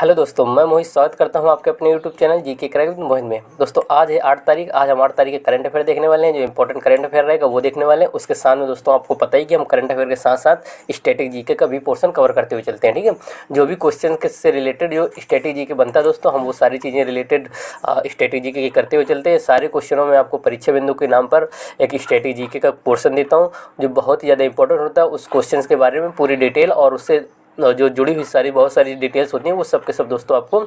Hello दोस्तों, मैं मोहित स्वागत करता हूं आपके अपने YouTube channel GK crack with Mohit में। दोस्तों आज है 8 तारीख। आज हम 8 तारीख के करंट अफेयर देखने वाले हैं। जो इंपॉर्टेंट करंट अफेयर रहेगा वो देखने वाले हैं। उसके साथ में दोस्तों आपको पता ही कि हम करंट अफेयर के साथ साथ स्टैटिक जीके का भी पोर्शन कवर करते हुए चलते हैं। ठीक है, जो भी क्वेश्चन से रिलेटेड जो स्टैटिक जीके बनता है दोस्तों, हम वो सारी चीज़ें रिलेटेड स्टैटिक जीके की करते हुए चलते हैं। सारे क्वेश्चनों में आपको परीक्षा बिंदु के नाम पर एक स्टैटिक जीके का पोर्शन देता हूँ जो बहुत ही ज़्यादा इंपॉर्टेंट होता है। उस क्वेश्चन के बारे में पूरी डिटेल और उससे जो जुड़ी हुई बहुत सारी डिटेल्स होती हैं वो सब के सब दोस्तों आपको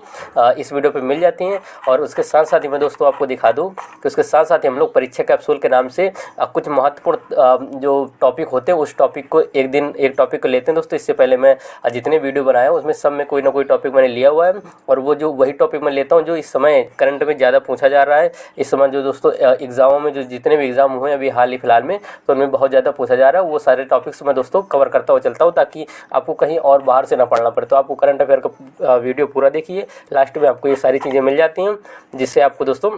इस वीडियो पे मिल जाती हैं। और उसके साथ साथ ही मैं दोस्तों आपको दिखा दूं कि उसके साथ साथ ही हम लोग परीक्षा कैप्सूल के नाम से कुछ महत्वपूर्ण जो टॉपिक होते हैं उस टॉपिक को एक टॉपिक को लेते हैं दोस्तों। इससे पहले मैं जितने वीडियो बनाया उसमें सब में कोई ना कोई टॉपिक मैंने लिया हुआ है और वो जो वही टॉपिक मैं लेता हूँ जो इस समय करंट में ज़्यादा पूछा जा रहा है। इस समय जो दोस्तों एग्जामों में जो जितने भी एग्जाम हुए हैं अभी हाल ही फिलहाल में, तो उनमें बहुत ज़्यादा पूछा जा रहा है। वो सारे टॉपिक्स मैं दोस्तों कवर करता हुआ चलता हूँ ताकि आपको कहीं और बाहर से ना पढ़ना पड़े। तो आपको करंट अफेयर का वीडियो पूरा देखिए, लास्ट में आपको ये सारी चीज़ें मिल जाती हैं जिससे आपको दोस्तों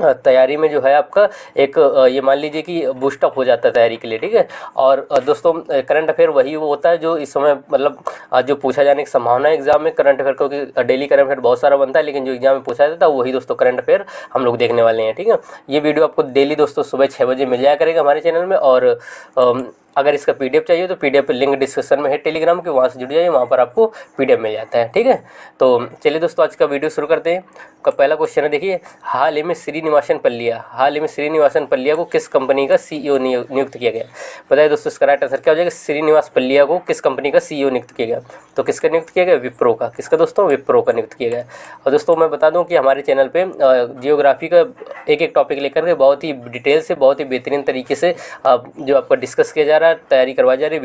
तैयारी में जो है आपका एक ये मान लीजिए कि बूस्टअप हो जाता है तैयारी के लिए। ठीक है, और दोस्तों करंट अफेयर वही वो होता है जो इस समय मतलब जो पूछा जाने की संभावना है एग्जाम में करंट अफेयर, क्योंकि डेली करंट अफेयर बहुत सारा बनता है लेकिन जो एग्जाम में पूछा जाता है वही दोस्तों करंट अफेयर हम लोग देखने वाले हैं। ठीक है, ये वीडियो आपको डेली दोस्तों सुबह 6 बजे मिल जाया करेगा हमारे चैनल में। और अगर इसका पीडीएफ चाहिए तो पीडीएफ लिंक डिस्क्रिप्शन में है टेलीग्राम के, वहाँ से जुड़ जाइए, वहाँ पर आपको पीडीएफ मिल जाता है। ठीक है, तो चलिए दोस्तों आज का वीडियो शुरू करते हैं। का पहला क्वेश्चन है, देखिए हाल ही में श्रीनिवासन पल्लिया को किस कंपनी का सीईओ नियुक्त किया गया? बताइए दोस्तों इसका राइट आंसर क्या हो जाएगा। श्रीनिवास पल्लिया को किस कंपनी का सीईओ नियुक्त किया गया? तो किसका नियुक्त किया गया? विप्रो का। किसका दोस्तों? विप्रो का नियुक्त किया गया। और दोस्तों मैं बता दूं कि हमारे चैनल पे जियोग्राफी का एक टॉपिक लेकर के बहुत ही डिटेल से बहुत ही बेहतरीन तरीके से जो आपका डिस्कस किया जा रहा है, तैयारी करवाई जा रही है,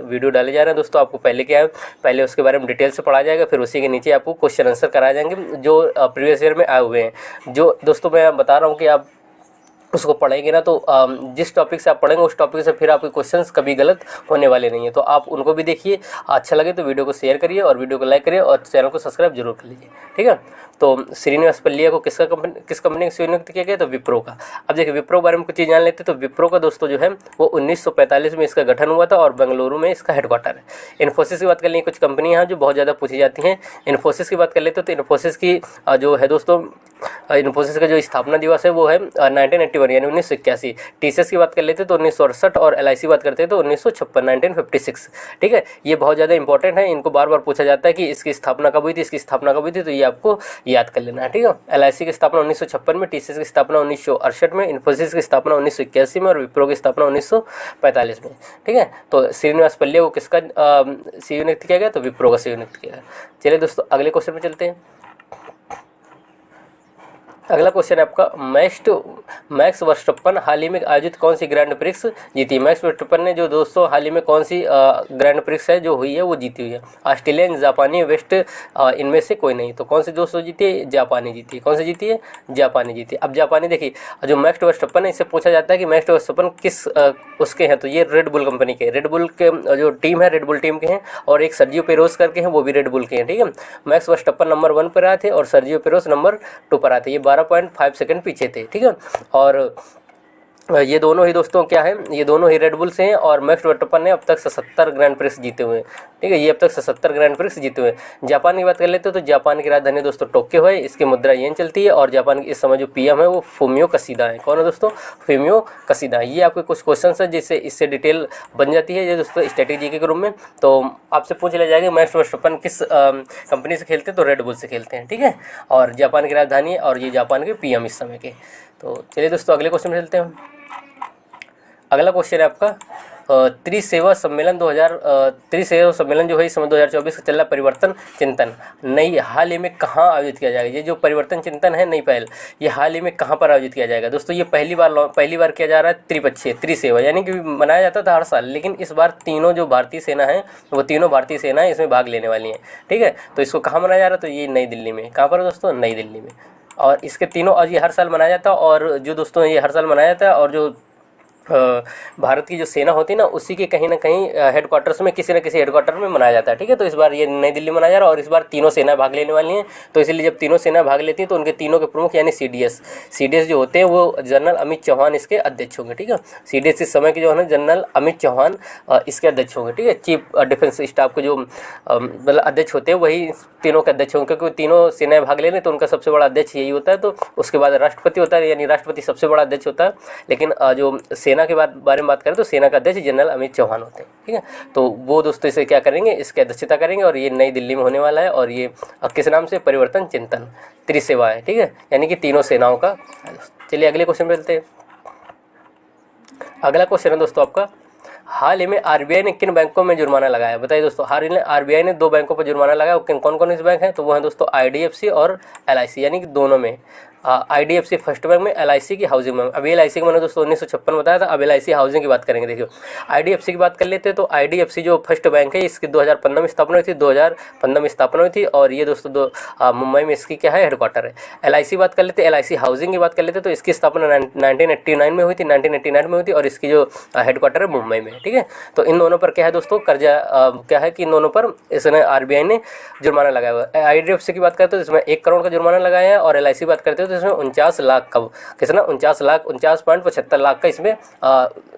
वीडियो डाले जा रहे हैं दोस्तों। आपको पहले क्या है, पहले उसके बारे में डिटेल से पढ़ाया जाएगा, फिर उसी के नीचे आपको क्वेश्चन आंसर कराए जाएंगे जो प्रीवियस ईयर में आए हुए हैं। जो दोस्तों मैं बता रहा हूँ कि आप उसको पढ़ेंगे ना तो जिस टॉपिक से आप पढ़ेंगे उस टॉपिक से फिर आपके क्वेश्चंस कभी गलत होने वाले नहीं है। तो आप उनको भी देखिए, अच्छा लगे तो वीडियो को शेयर करिए और वीडियो को लाइक करिए और चैनल को सब्सक्राइब जरूर कर लीजिए। ठीक है, तो श्रीनिवास पल्लिया को किस कंपनी का सीईओ नियुक्त किया गया? तो विप्रो का। अब देखिए विप्रो के बारे में कुछ चीज़ जान लेते हैं। तो विप्रो का दोस्तों जो है वो 1945 में इसका गठन हुआ था और बेंगलुरु में इसका हेडक्वार्टर है। इन्फोसिस की बात कर लें, कुछ कंपनियाँ हैं जो बहुत ज़्यादा पूछी जाती हैं। इन्फोसिस की बात कर लेते हैं तो इन्फोसिस की जो है दोस्तों इन्फोसिस का जो स्थापना दिवस है वो है 1981 यानी 1981। टीसीएस की बात कर लेते हैं तो 1968 और एलआईसी की बात करते हैं तो 1956 1956। ठीक है, ये बहुत ज़्यादा इंपॉर्टेंट है, इनको बार बार पूछा जाता है कि इसकी स्थापना कब हुई थी, इसकी स्थापना कब हुई थी, तो ये आपको याद कर लेना है। ठीक है, एलआईसी की स्थापना 1956 में, टीसीएस की स्थापना 1968 में, इन्फोसिस की स्थापना 1981 में और विप्रो की स्थापना 1945 में। ठीक है, तो श्रीनिवास पल्लिया को किसका सीईओ नियुक्त किया गया? तो विप्रो का सीईओ नियुक्त किया गया। चलिए दोस्तों अगले क्वेश्चन में चलते हैं। अगला क्वेश्चन है आपका, मैक्स वर्स्टप्पन हाल ही में आयोजित कौन सी ग्रैंड प्रिक्स जीती? मैक्स वर्स्टप्पन ने जो दोस्तों हाल ही में कौन सी ग्रैंड प्रिक्स है जो हुई है वो जीती हुई है? ऑस्ट्रेलियन, जापानी, वेस्ट, इनमें से कोई नहीं। तो कौन सी दोस्तों जीती है? जापानी जीती है। कौन सी जीती है? जापानी जीती है। अब जापानी देखिए, जो मैक्स वर्स्टप्पन है इससे पूछा जाता है कि मैक्स वर्स्टप्पन किस उसके हैं? तो ये रेड बुल कंपनी के, रेड बुल के जो टीम है रेड बुल टीम के हैं और एक सर्जियो पेरोस करके हैं वो भी रेड बुल के हैं। ठीक है, मैक्स वर्स्टप्पन नंबर 1 पर आए थे और सर्जियो पेरोस नंबर 2 पर आए थे। ये 12.5 सेकंड पीछे थे। ठीक है, और ये दोनों ही दोस्तों क्या है, ये दोनों ही रेड बुल से हैं और मैक्स वर्स्टप्पन ने अब तक 77 ग्रैंड प्रिक्स जीते हुए हैं। ठीक है, ये अब तक 77 ग्रैंड प्रिक्स जीते हुए हैं। जापान की बात कर लेते हैं तो जापान की राजधानी दोस्तों टोक्यो है, इसकी मुद्रा येन चलती है और जापान की इस समय जो पीएम है वो फूमियो कशीदा है। कौन है दोस्तों? फूमियो कशीदा। ये आपके कुछ क्वेश्चन है जिससे इससे डिटेल बन जाती है ये दोस्तों स्ट्रेटेजी के रूप में। तो आपसे पूछ लिया जाएगा मैक्स वर्स्टप्पन किस कंपनी से खेलते हैं? तो रेड बुल से खेलते हैं। ठीक है, और जापान की राजधानी और ये जापान के पीएम इस समय के। तो चलिए दोस्तों अगले क्वेश्चन में चलते हैं। अगला क्वेश्चन है आपका, त्रिसेवा सम्मेलन जो है इस समय 2024 का चल रहा परिवर्तन चिंतन नई हाल ही में कहाँ आयोजित किया जाएगा? ये जो परिवर्तन चिंतन है नई पहल, ये हाल ही में कहाँ पर आयोजित किया जाएगा? दोस्तों ये पहली बार किया जा रहा है त्रिपक्षीय त्रिसेवा, यानी कि मनाया जाता था हर साल, लेकिन इस बार तीनों जो भारतीय सेना है वो तीनों भारतीय सेनाएं इसमें भाग लेने वाली हैं। ठीक है, तो इसको कहाँ मनाया जा रहा है? तो ये नई दिल्ली में। कहाँ पर दोस्तों? नई दिल्ली में। और इसके तीनों, और ये हर साल मनाया जाता है और जो दोस्तों ये हर साल मनाया जाता है और जो भारत की जो सेना होती है ना, उसी के कहीं ना कहीं हेडक्वार्टर्स में, किसी न किसी हेडक्वार्टर में मनाया जाता है। ठीक है, तो इस बार ये नई दिल्ली में मनाया जा रहा है और इस बार तीनों सेना भाग लेने वाली हैं। तो इसलिए जब तीनों सेना भाग लेती हैं तो उनके तीनों के प्रमुख यानी सीडीएस जो होते हैं वो जनरल अमित चौहान इसके अध्यक्ष होंगे। ठीक है, सीडीएस इस समय के जो है जनरल अमित चौहान इसके अध्यक्ष होंगे। ठीक है, चीफ डिफेंस स्टाफ के जो मतलब अध्यक्ष होते हैं वही तीनों के अध्यक्ष होंगे, क्योंकि तीनों सेनाएं भाग ले रही तो उनका सबसे बड़ा अध्यक्ष यही होता है। तो उसके बाद राष्ट्रपति होता है, यानी राष्ट्रपति सबसे बड़ा अध्यक्ष होता है। लेकिन जो सेना के बारे में बात करें तो सेना का अध्यक्ष जनरल अमित चौहान होते हैं। ठीक है, तो वो दोस्तों इसे क्या करेंगे, इसकी अध्यक्षता करेंगे और ये नई दिल्ली में होने वाला है। और ये किस नाम से, परिवर्तन चिंतन त्रिसेवा है। ठीक है, यानी कि तीनों सेनाओं का। चलिए अगले क्वेश्चन पे चलते हैं। अगला क्वेश्चन है दोस्तों आपका, हाल ही में आरबीआई ने किन बैंकों में जुर्माना लगाया? बताइए दोस्तों, हाल ही में आरबीआई ने 2 बैंकों पर जुर्माना लगाया। कौन कौन इस बैंक हैं? तो वो हैं दोस्तों आईडीएफसी और एलआईसी, यानी कि दोनों में। आईडीएफसी फर्स्ट बैंक में, एलआईसी की हाउसिंग बैंक। अभी एलआईसी का मैंने दोस्तों 1956 बताया था, अब एलआईसी हाउसिंग की बात करेंगे। देखियो आईडीएफसी की बात कर लेते हैं तो आईडीएफसी जो फर्स्ट बैंक है इसकी 2015 में स्थापना हुई थी, 2015 में स्थापना हुई थी और ये दोस्तों मुंबई में इसकी क्या है, हेडक्वार्टर है। एलआईसी बात कर लेते हैं, एलआईसी हाउसिंग की बात कर लेते हैं तो इसकी स्थापना 1989 में हुई थी, 1989 में हुई थी और इसकी जो हेडक्वार्टर है मुंबई में। ठीक है, तो इन दोनों पर क्या है दोस्तों, कर्जा क्या है कि इन दोनों पर इसने आरबीआई ने जुर्माना लगाया हुआ है। आईडीएफसी की बात करते हैं तो इसमें 1 करोड़ का जुर्माना लगाया है और एलआईसी बात करते हैं तो इसमें 49 लाख का, कितना 49.75 लाख का इसमें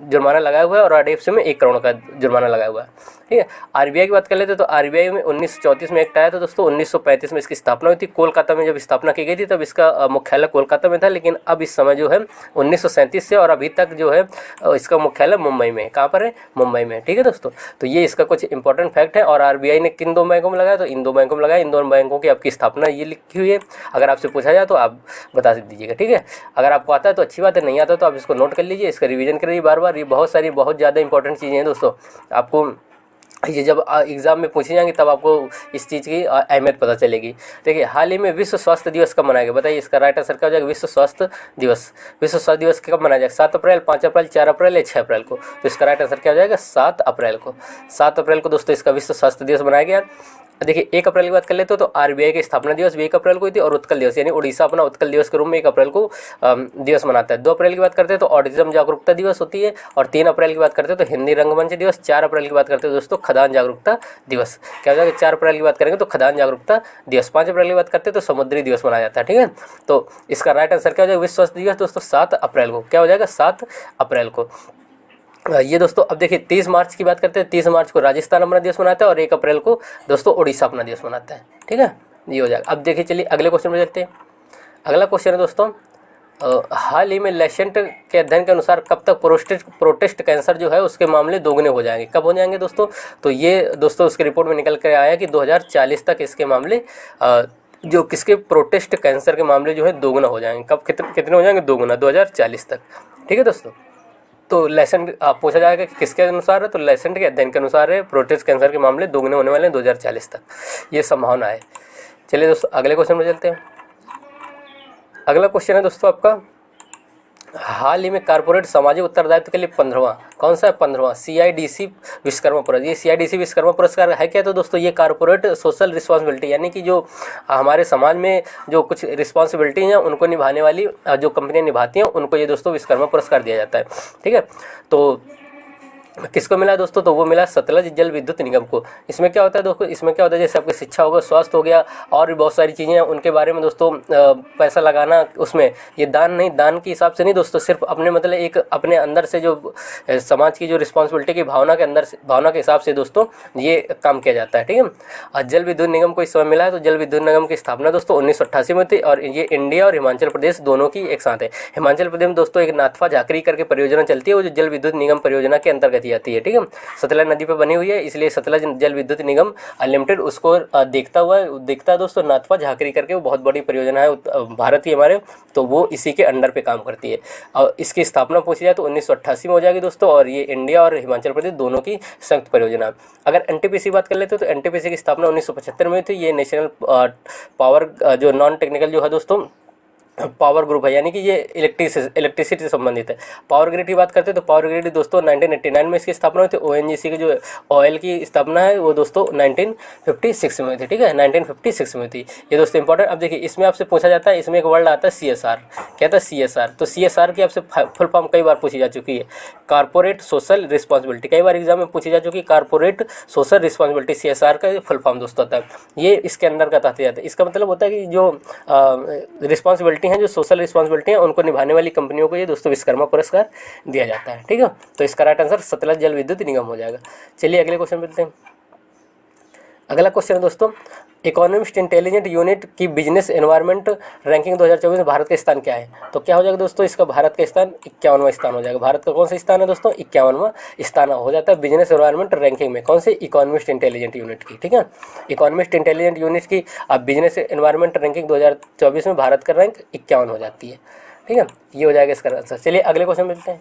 जुर्माना लगाया हुआ है और आईडीएफसी में 1 करोड़ का जुर्माना लगाया हुआ है। ठीक है, आरबीआई की बात कर लेते हैं तो आरबीआई में 1934 में एक्ट आया था दोस्तों, 1935 में इसकी स्थापना हुई थी। कोलकाता में जब स्थापना की गई थी तब इसका मुख्यालय कोलकाता में था, लेकिन अब इस समय जो है 1937 से और अभी तक जो है इसका मुख्यालय मुंबई में। कहाँ पर है? मुंबई में। ठीक है दोस्तों, तो ये इसका कुछ इंपॉर्टेंट फैक्ट है। और आरबीआई ने किन 2 बैंकों में लगाया? तो इन 2 बैंकों में लगाया। इन 2 बैंकों की आपकी स्थापना ये लिखी हुई है, अगर आपसे पूछा जाए तो आप बता दीजिएगा। ठीक है, अगर आपको आता है तो अच्छी बात है, नहीं आता तो आप इसको नोट कर लीजिए, इसका रिवीजन करिए बार बार। ये बहुत सारी बहुत ज़्यादा इंपॉर्टेंट चीज़ें हैं दोस्तों, आपको ये जब एग्ज़ाम में पूछी जाएंगी तब आपको इस चीज़ की अहमियत पता चलेगी। देखिए, हाल ही में विश्व स्वास्थ्य दिवस कब मनाया गया? बताइए, इसका राइट आंसर क्या हो जाएगा? विश्व स्वास्थ्य दिवस। विश्व स्वास्थ्य दिवस कब मनाया जाएगा? 7 अप्रैल, 5 अप्रैल, 4 अप्रैल या 6 अप्रैल को? तो इसका राइट आंसर क्या हो जाएगा? 7 अप्रैल को। 7 अप्रैल को दोस्तों इसका विश्व स्वास्थ्य दिवस मनाया गया। देखिए 1 अप्रैल की बात कर लेते हो तो आरबीआई की स्थापना दिवस भी 1 अप्रैल को हुई थी और उत्कल दिवस, यानी उड़ीसा अपना उत्कल दिवस के रूप में 1 अप्रैल को दिवस मनाता है। 2 अप्रैल की बात करते हैं तो ऑटिज्म जागरूकता दिवस होती है और 3 अप्रैल की बात करते हैं तो हिंदी रंगमंच दिवस। 4 अप्रैल की बात करते हैं दोस्तों खदान जागरूकता दिवस। क्या हो जाएगा? 4 अप्रैल की बात करेंगे तो खदान जागरूकता दिवस। 5 अप्रैल की बात करते हैं तो समुद्री दिवस मनाया जाता है। ठीक है, तो इसका राइट आंसर क्या हो जाएगा? विश्व स्वास्थ्य दिवस दोस्तों 7 अप्रैल को। क्या हो जाएगा? 7 अप्रैल को। ये दोस्तों अब देखिए 30 मार्च की बात करते हैं। 30 मार्च को राजस्थान अपना दिवस मनाता है और 1 अप्रैल को दोस्तों उड़ीसा अपना दिवस मनाता है। ठीक है, ये हो जाएगा। अब देखिए चलिए अगले क्वेश्चन में चलते हैं। अगला क्वेश्चन है दोस्तों, हाल ही में लेसेंट के अध्ययन के अनुसार कब तक प्रोस्टेट कैंसर जो है उसके मामले दोगुने हो जाएंगे? कब हो जाएंगे दोस्तों? तो ये दोस्तों उसकी रिपोर्ट में निकल कर आया कि 2040 तक इसके मामले जो किसके प्रोस्टेट कैंसर के मामले जो है दोगुना हो जाएंगे। कब कितने हो जाएंगे? दोगुना, 2040 तक। ठीक है दोस्तों, तो लेसेंट पूछा जाएगा कि किसके अनुसार है? तो लेसेंट के अध्ययन के अनुसार है प्रोस्टेट कैंसर के मामले दोगुने होने वाले हैं 2040 तक, ये संभावना है। चलिए दोस्तों अगले क्वेश्चन में चलते हैं। अगला क्वेश्चन है दोस्तों आपका, हाल ही में कारपोरेट सामाजिक उत्तरदायित्व के लिए 15वां कौन सा है? 15वां CIDC विश्वकर्मा पुरस्कार। ये CIDC विश्वकर्मा पुरस्कार है क्या? तो दोस्तों ये कारपोरेट सोशल रिस्पॉन्सिबिलिटी, यानी कि जो हमारे समाज में जो कुछ रिस्पॉन्सिबिलिटी हैं उनको निभाने वाली जो कंपनियां निभाती हैं उनको ये दोस्तों विश्वकर्मा पुरस्कार दिया जाता है। ठीक है, तो किसको मिला है दोस्तों? तो वो मिला सतलज जल विद्युत निगम को। इसमें क्या होता है दोस्तों? इसमें क्या होता है, जैसे आपकी शिक्षा हो गया, स्वास्थ्य हो गया और भी बहुत सारी चीज़ें हैं, उनके बारे में दोस्तों पैसा लगाना उसमें, ये दान नहीं, दान के हिसाब से नहीं दोस्तों, सिर्फ अपने मतलब एक अपने अंदर से जो समाज की जो रिस्पॉन्सिबिलिटी की भावना के अंदर से, भावना के हिसाब से दोस्तों ये काम किया जाता है। ठीक है, और जल विद्युत निगम को इस समय मिला है। तो जल विद्युत निगम की स्थापना दोस्तों 1988 में थी और ये इंडिया और हिमाचल प्रदेश दोनों की एक साथ है। हिमाचल प्रदेश में दोस्तों एक नाथपा झाकरी करके परियोजना चलती है, वो जो जल विद्युत निगम परियोजना के अंतर्गत आती है। ठीक है, सतलज नदी पर बनी हुई है, इसलिए सतलज जल विद्युत निगम लिमिटेड उसको देखता है दोस्तों। नाथपा झाकरी करके वो बहुत बड़ी परियोजना है भारत की हमारे, तो वो इसी के अंडर पे काम करती है। और इसकी स्थापना पूछी जाए तो 1988 में हो जाएगी दोस्तों और ये इंडिया और हिमाचल प्रदेश दोनों की संयुक्त परियोजना। अगर एनटीपीसी बात कर लेते हो तो एनटीपीसी की स्थापना 1975 में हुई थी। ये नेशनल पावर जो नॉन टेक्निकल जो है दोस्तों पावर ग्रुप है, यानी कि ये इलेक्ट्रिसिटी से संबंधित है। पावर ग्रिड की बात करते हैं तो पावर ग्रिड दोस्तों 1989 में इसकी स्थापना हुई थी। ओएनजीसी की जो ऑयल की स्थापना है वो दोस्तों 1956 में हुई थी, ठीक है, 1956 में थी ये दोस्तों इंपॉर्टेंट। अब देखिए इसमें आपसे पूछा जाता है, इसमें एक वर्ड आता है CSR, क्या था CSR, तो CSR की आपसे फुल फॉर्म कई बार पूछी जा चुकी है, कॉर्पोरेट सोशल रिस्पॉन्सिबिलिटी, कई बार एग्जाम में पूछी जा चुकी है, कॉर्पोरेट सोशल रिस्पॉन्सिबिलिटी CSR का फुल फॉर्म दोस्तों होता है, ये इसके अंदर का तथ्य आता है। इसका मतलब होता है कि जो रिस्पॉन्सिबिलिटी हैं, जो सोशल रिस्पॉन्सिबिलिटी हैं, उनको निभाने वाली कंपनियों को ये दोस्तों विश्वकर्मा पुरस्कार दिया जाता है, ठीक है। तो इसका राइट आंसर सतलज जल विद्युत निगम हो जाएगा। चलिए अगले क्वेश्चन मिलते हैं। अगला क्वेश्चन है दोस्तों, इकोनॉमिस्ट इंटेलिजेंट यूनिट की बिजनेस एनवायरनमेंट रैंकिंग 2024 में भारत का स्थान क्या है, तो क्या हो जाएगा दोस्तों, इसका भारत का स्थान 51वां स्थान हो जाएगा। भारत का कौन सा स्थान है दोस्तों, 51वां स्थान हो जाता है बिजनेस एनवायरनमेंट रैंकिंग में, कौन से, इकोनॉमिस्ट इंटेलिजेंट यूनिट की, ठीक है। इकोनॉमिस्ट इंटेलिजेंट यूनिट की अब बिजनेस एनवायरनमेंट रैंकिंग 2024 में भारत का रैंक 51 हो जाती है, ठीक है, ये हो जाएगा इसका आंसर। चलिए अगले क्वेश्चन मिलते हैं।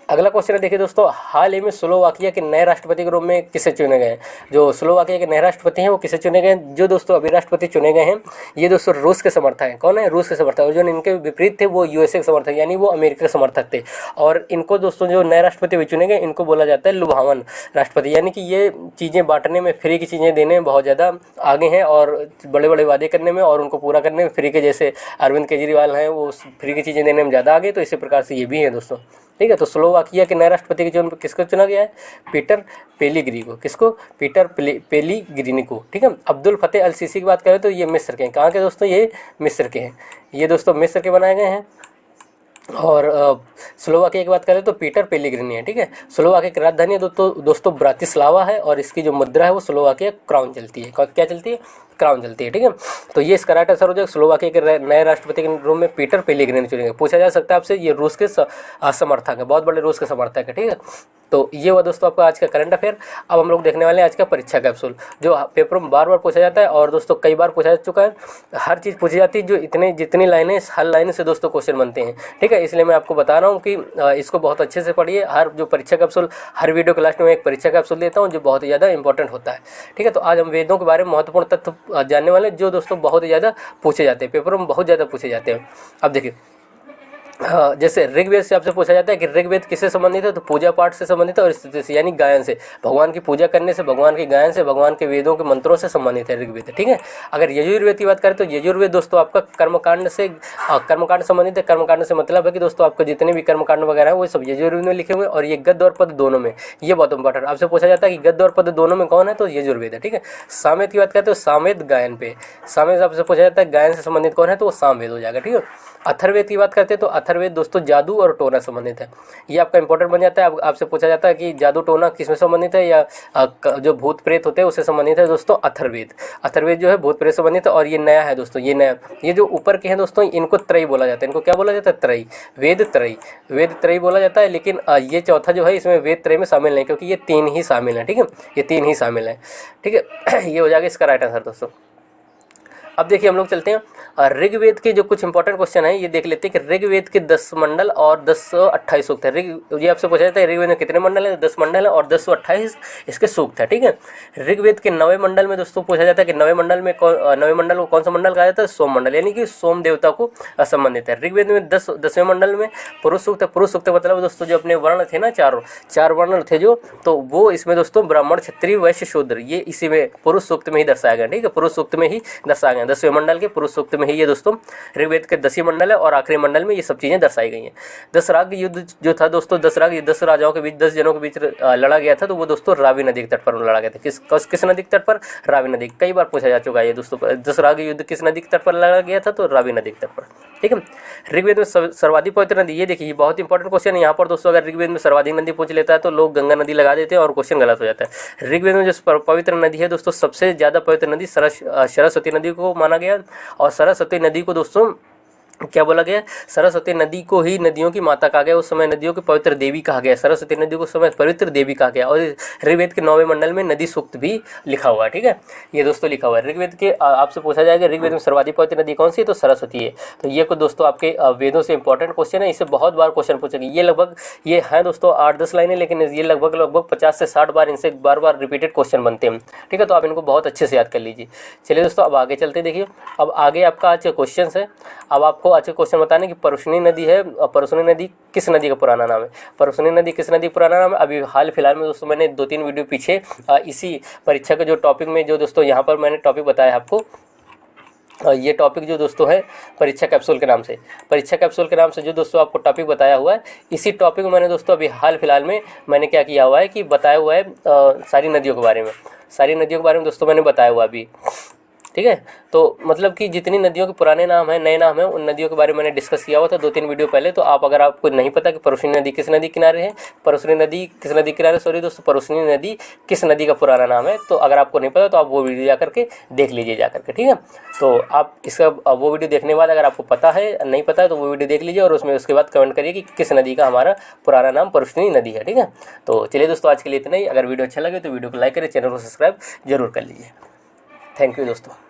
अगला क्वेश्चन है, देखिए दोस्तों, हाल ही में स्लोवाकिया के नए राष्ट्रपति के रूप में किसे चुने गए हैं, जो स्लोवाकिया के नए राष्ट्रपति हैं वो किसे चुने गए हैं, जो दोस्तों अभी राष्ट्रपति चुने गए हैं ये दोस्तों रूस के समर्थक हैं। कौन है, रूस के समर्थक, और जो इनके विपरीत थे वो USA के समर्थक, यानी वो अमेरिका के समर्थक थे। और इनको दोस्तों जो नए राष्ट्रपति भी चुने गए इनको बोला जाता है लुभावन राष्ट्रपति, यानी कि ये चीज़ें बांटने में, फ्री की चीज़ें देने में बहुत ज़्यादा आगे हैं और बड़े बड़े वादे करने में और उनको पूरा करने में, फ्री के, जैसे अरविंद केजरीवाल हैं वो फ्री की चीज़ें देने में ज़्यादा आगे, तो इसी प्रकार से ये भी हैं दोस्तों, ठीक है। तो स्लोवाकिया के नए राष्ट्रपति के चुनाव किसको चुना गया है, पीटर पेलीग्री को, किसको, पीटर पेलीग्रीनी को, ठीक है। अब्दुल फतेह अल सीसी की बात करें तो ये मिस्र के हैं, कहाँ के दोस्तों, ये मिस्र के हैं, ये दोस्तों मिस्र के बनाए गए हैं। और स्लोवाकिया की बात करें तो पीटर पेलीग्रीनी है, ठीक है। स्लोवाकिया की राजधानी है दोस्तों ब्रातिस्लावा है और इसकी जो मुद्रा है वो स्लोवाकिया क्राउन चलती है, क्या चलती है, क्राउन चलती है, ठीक है। तो ये इसका राइट आंसर हो जाएगा, स्लोवाकिया के नए राष्ट्रपति के रूप में पीटर पेलीग्रीनी चुनेंगे। पूछा जा सकता है आपसे, ये रूस के समर्थक है, बहुत बड़े रूस के समर्थक है, ठीक है। तो ये हुआ दोस्तों आपका आज का करंट अफेयर। अब हम लोग देखने वाले हैं आज का परीक्षा कैप्सूल, जो पेपर में बार बार पूछा जाता है और दोस्तों कई बार पूछा जा चुका है, हर चीज़ पूछी जाती है, जो जितनी लाइनें, हर लाइन से दोस्तों क्वेश्चन बनते हैं, ठीक है। इसलिए मैं आपको बता रहा हूँ कि इसको बहुत अच्छे से पढ़िए। हर जो परीक्षा कैप्सूल, हर वीडियो के लास्ट में एक परीक्षा कैप्सूल देता हूँ जो बहुत ही ज़्यादा इंपॉर्टेंट होता है, ठीक है। तो आज हम वेदों के बारे में महत्वपूर्ण तथ्य जानने वाले, जो दोस्तों बहुत ही ज़्यादा पूछे जाते हैं, पेपर में बहुत ज़्यादा पूछे जाते हैं। अब देखिए, जैसे ऋग्वेद से आपसे पूछा जाता है कि ऋग्वेद किससे संबंधित है, तो पूजा पाठ से संबंधित है और स्तुति से, यानी गायन से, भगवान की पूजा करने से, भगवान के गायन से, भगवान के वेदों के मंत्रों से संबंधित है ऋग्वेद, ठीक है। अगर यजुर्वेद की बात करें तो यजुर्वेद दोस्तों आपका कर्मकांड से संबंधित है। कर्मकांड से मतलब है कि दोस्तों आपके जितने भी कर्मकांड वगैरह है वो सब यजुर्वेद में लिखे हुए हैं और ये गद्य और पद दोनों में, ये बहुत इंपॉर्टेंट। आपसे पूछा जाता है कि गद्य और पद दोनों में कौन है, तो यजुर्वेद है, ठीक है। सामवेद की बात करते हो, सामवेद गायन पे, सामवेद आपसे पूछा जाता है गायन से संबंधित कौन है, तो वो सामवेद हो जाएगा, ठीक है। अथर्ववेद की बात करते हैं तो अथर्ववेद दोस्तों जादू और टोना संबंधित है, ये आपका इंपॉर्टेंट बन जाता है। अब आपसे पूछा जाता है कि जादू टोना किसमें संबंधित है, या जो भूत प्रेत होते हैं उससे संबंधित है दोस्तों अथर्ववेद। अथर्ववेद जो है भूत प्रेत संबंधित है और ये नया है दोस्तों, ये नया, ये जो ऊपर के हैं दोस्तों इनको त्रयी बोला जाता है, इनको क्या बोला जाता है, त्रयी, वेद त्रयी बोला जाता है। लेकिन ये चौथा जो है इसमें वेद त्रयी में शामिल नहीं, क्योंकि ये 3 ही शामिल है, ठीक है, ये 3 ही शामिल है, ठीक है। ये हो जाएगा इसका राइट आंसर दोस्तों। अब देखिए हम लोग चलते हैं ऋग्वेद के जो कुछ इंपॉर्टेंट क्वेश्चन है ये देख लेते हैं कि ऋग्वेद के 10 मंडल और 1028 सूक्त है। ये आपसे पूछा जाता है ऋग्वेद में कितने मंडल है, 10 मंडल है और 1028 इसके सूक्त है, ठीक है। ऋग्वेद के 9वें मंडल में दोस्तों पूछा जाता है कि 9वें मंडल को कौन सा मंडल कहा जाता है, सोम मंडल, यानी कि सोम देवता को संबंधित है। ऋग्वेद में 10वें मंडल में पुरुष सूक्त है। पुरुष सूक्त मतलब दोस्तों जो अपने वर्ण थे ना, चार वर्ण थे जो, तो वो इसमें दोस्तों ब्राह्मण, क्षत्रिय, वैश्य, शूद्र, ये इसी में पुरुष सूक्त में ही दर्शाया गया, ठीक है, पुरुष सूक्त में ही दर्शाया गया। 10वें मंडल के पुरुष सूक्त में ही ये दोस्तों ऋग्वेद के 10 मंडल है और आखिरी मंडल में ये सब चीजें दर्शाई गई हैं। 10 राग युद्ध जो था दोस्तों, 10 राग 10 राजाओं के बीच, 10 जनों के बीच लड़ा गया था, तो वो दोस्तों रावी नदी के तट पर लड़ा गया था। किस नदी के तट पर, रावी नदी। कई बार पूछा जा चुका है ये दोस्तों, 10 राग युद्ध किस नदी के तट पर लड़ा गया था, तो रावी नदी के तट पर, ठीक है। ऋग्वेद में सर्वाधिक पवित्र नदी, ये देखिए बहुत इंपॉर्टेंट क्वेश्चन है यहाँ पर दोस्तों। अगर ऋग्वेद में सर्वाधिक नदी पूछ लेता है तो लोग गंगा नदी लगा देते हैं और क्वेश्चन गलत हो जाता है। ऋग्वेद में जो पवित्र नदी है दोस्तों, सबसे ज़्यादा पवित्र नदी सरस्वती नदी को माना गया और सरस्वती नदी को दोस्तों क्या बोला गया, सरस्वती नदी को ही नदियों की माता कहा गया, उस समय नदियों की पवित्र देवी कहा गया, सरस्वती नदी को उस समय पवित्र देवी कहा गया। और ऋग्वेद के 9वें मंडल में नदी सूक्त भी लिखा हुआ है। ठीक है, ये दोस्तों लिखा हुआ है ऋग्वेद के। आपसे पूछा जाएगा ऋग्वेद में सर्वाधिक पवित्र नदी कौन सी है, तो सरस्वती है। तो ये कुछ दोस्तों आपके वेदों से इंपॉर्टेंट क्वेश्चन है, इससे बहुत बार क्वेश्चन पूछेंगे। ये लगभग ये है दोस्तों 8-10 लाइनें, लेकिन ये लगभग 50 से 60 बार इनसे बार रिपीटेड क्वेश्चन बनते हैं। ठीक है, तो आप इनको बहुत अच्छे से याद कर लीजिए। चलिए दोस्तों अब आगे चलते, देखिए अब आगे आपका आज का क्वेश्चन है। अब आपको आज का क्वेश्चन बताने कि परुशनी नदी है, परुशनी नदी किस नदी का पुराना नाम है, परुशनी नदी किस नदी का पुराना नाम है। अभी हाल फिलहाल में दोस्तों मैंने 2-3 वीडियो पीछे इसी परीक्षा के जो टॉपिक में जो दोस्तों यहाँ पर मैंने टॉपिक बताया आपको, ये टॉपिक जो दोस्तों है परीक्षा कैप्सूल के नाम से, परीक्षा कैप्सूल के नाम से जो दोस्तों आपको टॉपिक बताया हुआ है, इसी टॉपिक में मैंने दोस्तों अभी हाल फिलहाल में मैंने क्या किया हुआ है कि बताया हुआ है सारी नदियों के बारे में, सारी नदियों के बारे में दोस्तों मैंने बताया हुआ अभी। ठीक है, तो मतलब कि जितनी नदियों के पुराने नाम हैं, नए नाम हैं, उन नदियों के बारे में मैंने डिस्कस किया हुआ था 2-3 वीडियो पहले। तो आप अगर आपको नहीं पता कि परुशनी नदी किस नदी किनारे है, परुशनी नदी किस नदी किनारे, सॉरी दोस्तों, परुशनी नदी किस नदी का पुराना नाम है, तो अगर आपको नहीं पता तो आप वो वीडियो जा करके देख लीजिए जा करके। ठीक है, तो आप इसका वो वीडियो देखने के बाद अगर आपको पता है, नहीं पता है तो वो वीडियो देख लीजिए और उसमें उसके बाद कमेंट करिए कि किस नदी का हमारा पुराना नाम परुशनी नदी है। ठीक है, तो चलिए दोस्तों आज के लिए इतना ही। अगर वीडियो अच्छा लगे तो वीडियो को लाइक करें, चैनल को सब्सक्राइब जरूर कर लीजिए। थैंक यू दोस्तों।